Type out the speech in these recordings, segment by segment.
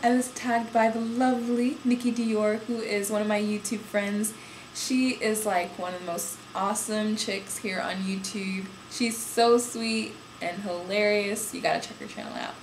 I was tagged by the lovely NikkiiDior, who is one of my YouTube friends. She is like one of the most awesome chicks here on YouTube. She's so sweet and hilarious. You gotta check her channel out.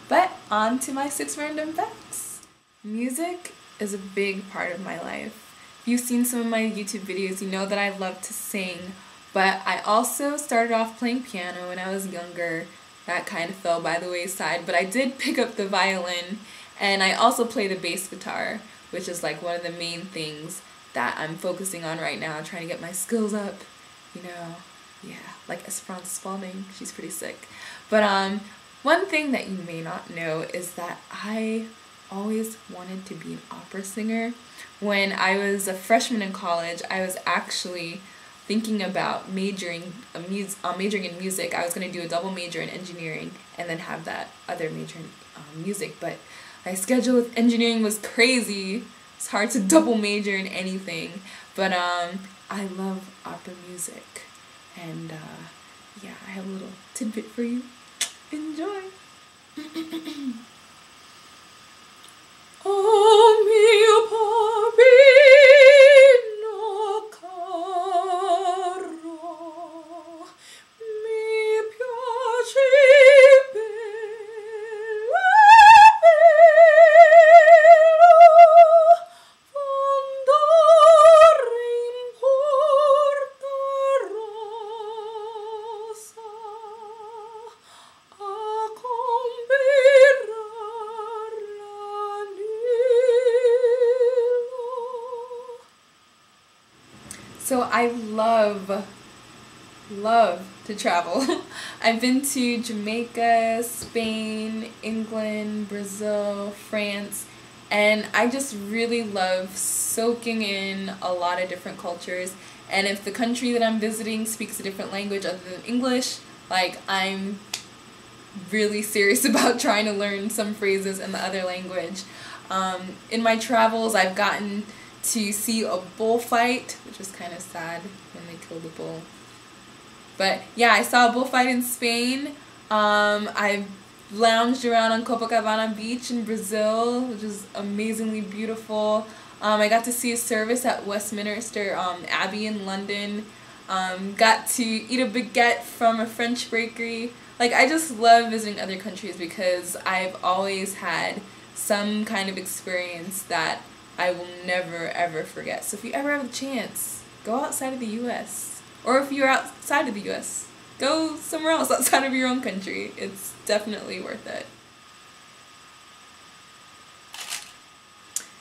But on to my 6 random facts. Music is a big part of my life. If you've seen some of my YouTube videos, you know that I love to sing. But I also started off playing piano when I was younger. That kind of fell by the wayside, but I did pick up the violin, and I also play the bass guitar, which is like one of the main things that I'm focusing on right now, trying to get my skills up, you know, yeah, like Esperanza Spalding, she's pretty sick. But one thing that you may not know is that I always wanted to be an opera singer. When I was a freshman in college, I was actually thinking about majoring in music. I was going to do a double major in engineering and then have that other major in music, but my schedule with engineering was crazy. It's hard to double major in anything, but I love opera music, and yeah, I have a little tidbit for you. Enjoy! Oh mio poverino caro, mi piace bello, fondare in porta rossa a comberar l'anello. So I love to travel. I've been to Jamaica, Spain, England, Brazil, France, and I just really love soaking in a lot of different cultures. And if the country that I'm visiting speaks a different language other than English, like, I'm really serious about trying to learn some phrases in the other language. In my travels, I've gotten to see a bullfight, which was kind of sad when they killed the bull. But yeah, I saw a bullfight in Spain. I lounged around on Copacabana Beach in Brazil, which is amazingly beautiful. I got to see a service at Westminster Abbey in London. Got to eat a baguette from a French bakery. Like, I just love visiting other countries because I've always had some kind of experience that I will never ever forget. So if you ever have the chance, go outside of the US. Or if you're outside of the US, go somewhere else outside of your own country. It's definitely worth it.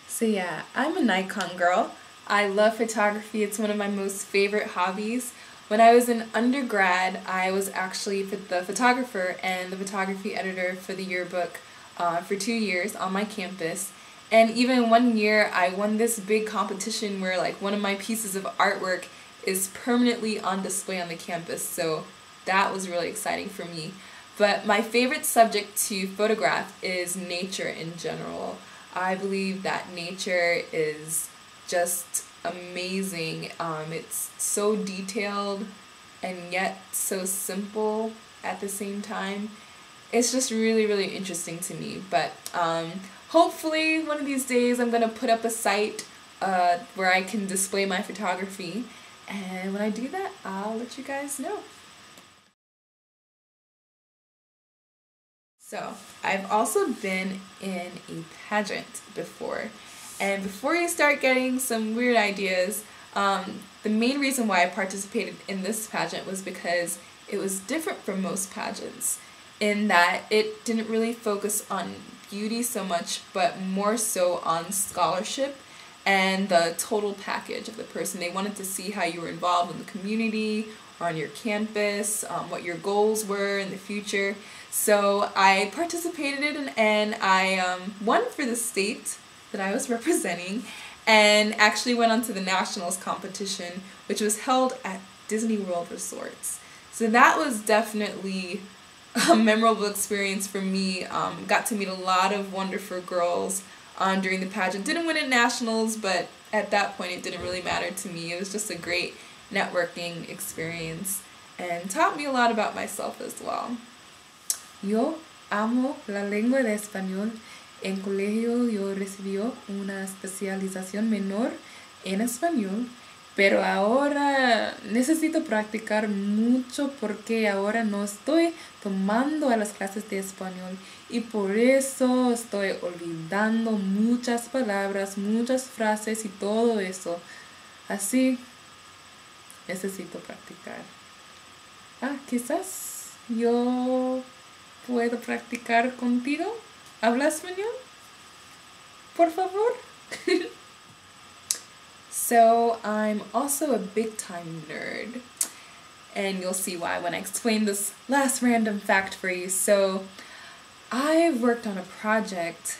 So yeah, I'm a Nikon girl. I love photography. It's one of my most favorite hobbies. When I was in undergrad, I was actually the photographer and the photography editor for the yearbook for 2 years on my campus. And even one year, I won this big competition where like one of my pieces of artwork is permanently on display on the campus. So that was really exciting for me. But my favorite subject to photograph is nature in general. I believe that nature is just amazing. It's so detailed and yet so simple at the same time. It's just really interesting to me. But hopefully one of these days I'm gonna put up a site where I can display my photography, and when I do that, I'll let you guys know. So I've also been in a pageant before, and before you start getting some weird ideas, the main reason why I participated in this pageant was because it was different from most pageants in that it didn't really focus on beauty so much, but more so on scholarship and the total package of the person. They wanted to see how you were involved in the community or on your campus, what your goals were in the future. So I participated in and I won for the state that I was representing, and actually went on to the nationals competition, which was held at Disney World Resorts. So that was definitely a memorable experience for me. Got to meet a lot of wonderful girls during the pageant. Didn't win at nationals, but at that point it didn't really matter to me. It was just a great networking experience and taught me a lot about myself as well. Yo amo la lengua de español En colegio yo recibí una especialización menor en español, pero ahora necesito practicar mucho porque ahora no estoy tomando a las clases de español y por eso estoy olvidando muchas palabras, muchas frases y todo eso. Así necesito practicar. Quizás yo puedo practicar contigo. ¿Habla español? Por favor. So I'm also a big time nerd, and you'll see why when I explain this last random fact for you. So I've worked on a project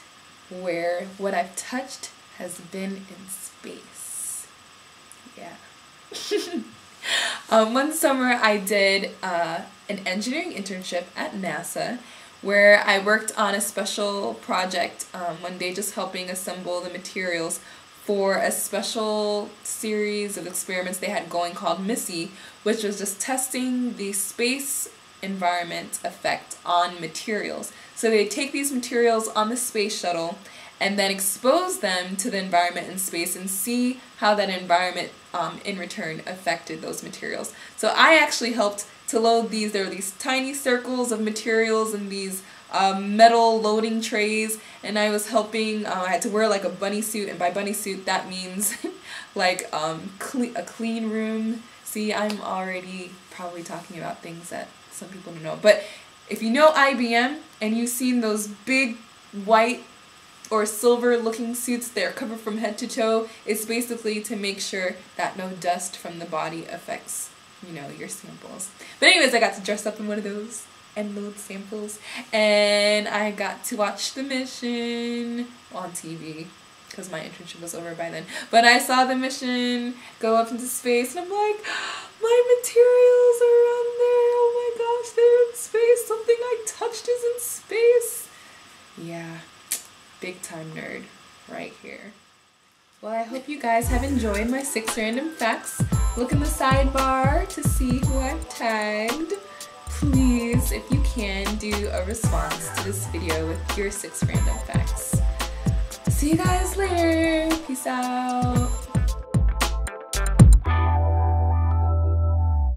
where what I've touched has been in space. Yeah. One summer I did an engineering internship at NASA where I worked on a special project one day, just helping assemble the materials for a special series of experiments they had going called MISSY, which was just testing the space environment effect on materials. So they take these materials on the space shuttle and then expose them to the environment in space and see how that environment in return affected those materials. So I actually helped to load these. There were these tiny circles of materials in these metal loading trays, and I was helping. I had to wear like a bunny suit, and by bunny suit that means like a clean room. See, I'm already probably talking about things that some people don't know, but if you know IBM and you've seen those big white or silver looking suits, they're covered from head to toe, it's basically to make sure that no dust from the body affects, you know, your samples. But anyways, I got to dress up in one of those and load samples, and I got to watch the mission on TV because my internship was over by then. But I saw the mission go up into space, and I'm like, my materials are on there, oh my gosh, they're in space, something I touched is in space. Yeah, big time nerd right here. Well, I hope you guys have enjoyed my 6 random facts. Look in the sidebar to see who I've tagged. Please, if you can, do a response to this video with your 6 random facts. See you guys later. Peace out.